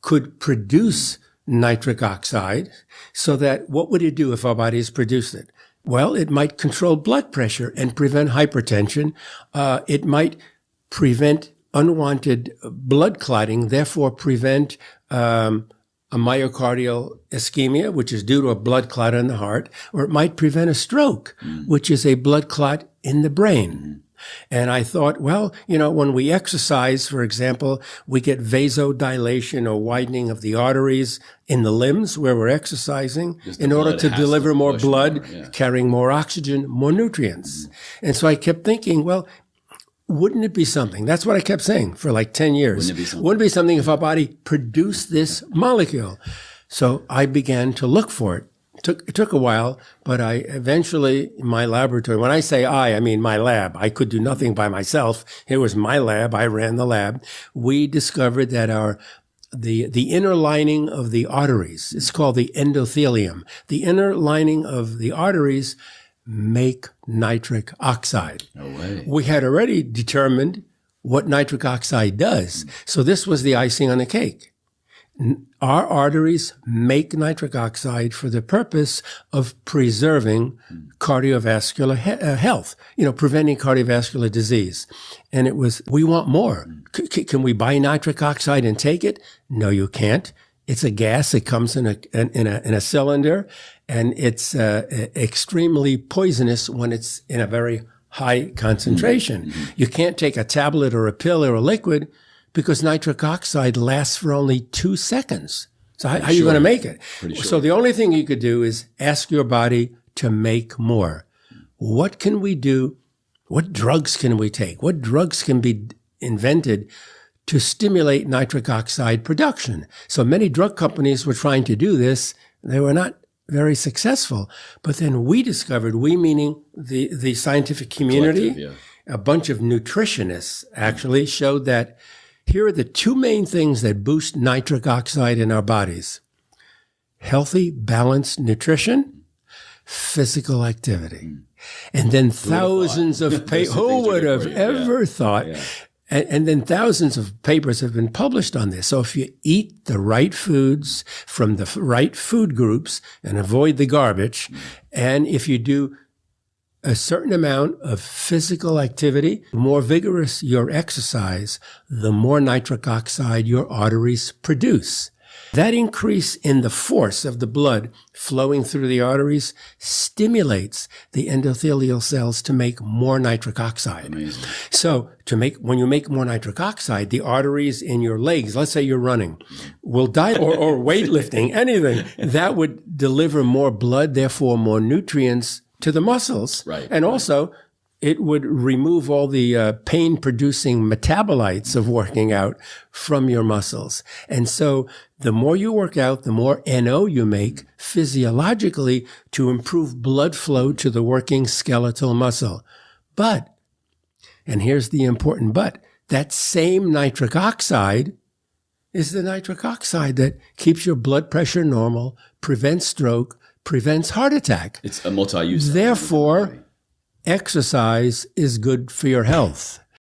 could produce nitric oxide, so that what would it do if our bodies produced it? Well, it might control blood pressure and prevent hypertension. It might prevent unwanted blood clotting, therefore prevent a myocardial ischemia, which is due to a blood clot in the heart, or it might prevent a stroke, which is a blood clot in the brain. And I thought, well, when we exercise, for example, we get vasodilation or widening of the arteries in the limbs where we're exercising in order to deliver more blood, carrying more oxygen, more nutrients. And so I kept thinking, well, wouldn't it be something? That's what I kept saying for like 10 years. Wouldn't it be something if our body produced this molecule? So I began to look for it. It took a while, but I eventually, in my laboratory, when I say I mean my lab. I could do nothing by myself. It was my lab. I ran the lab. We discovered that the inner lining of the arteries, it's called the endothelium. The inner lining of the arteries make nitric oxide. No way. We had already determined what nitric oxide does. So this was the icing on the cake. Our arteries make nitric oxide for the purpose of preserving cardiovascular health, preventing cardiovascular disease. And we want more. Can we buy nitric oxide and take it? No, you can't. It's a gas. It comes in a cylinder, and it's extremely poisonous when it's in a very high concentration. You can't take a tablet or a pill or a liquid, because nitric oxide lasts for only 2 seconds. So how are you going to make it? So the only thing you could do is ask your body to make more. What can we do? What drugs can we take? What drugs can be invented to stimulate nitric oxide production? So many drug companies were trying to do this. They were not very successful. But then we discovered, we meaning the scientific community, a bunch of nutritionists actually showed that here are the two main things that boost nitric oxide in our bodies: healthy, balanced nutrition, physical activity. And then thousands of papers, who would have ever thought? Yeah. And then thousands of papers have been published on this. So if you eat the right foods from the right food groups and avoid the garbage, and if you do a certain amount of physical activity, the more vigorous your exercise, the more nitric oxide your arteries produce. That increase in the force of the blood flowing through the arteries stimulates the endothelial cells to make more nitric oxide. Amazing. So when you make more nitric oxide, the arteries in your legs, let's say you're running, will dilate, or weightlifting, anything, that would deliver more blood, therefore more nutrients to the muscles. Right. And also, it would remove all the pain-producing metabolites of working out from your muscles. And so the more you work out, the more NO you make physiologically to improve blood flow to the working skeletal muscle. But, and here's the important but, that same nitric oxide is the nitric oxide that keeps your blood pressure normal, prevents stroke, prevents heart attack. It's a multi-use. Therefore, exercise is good for your health.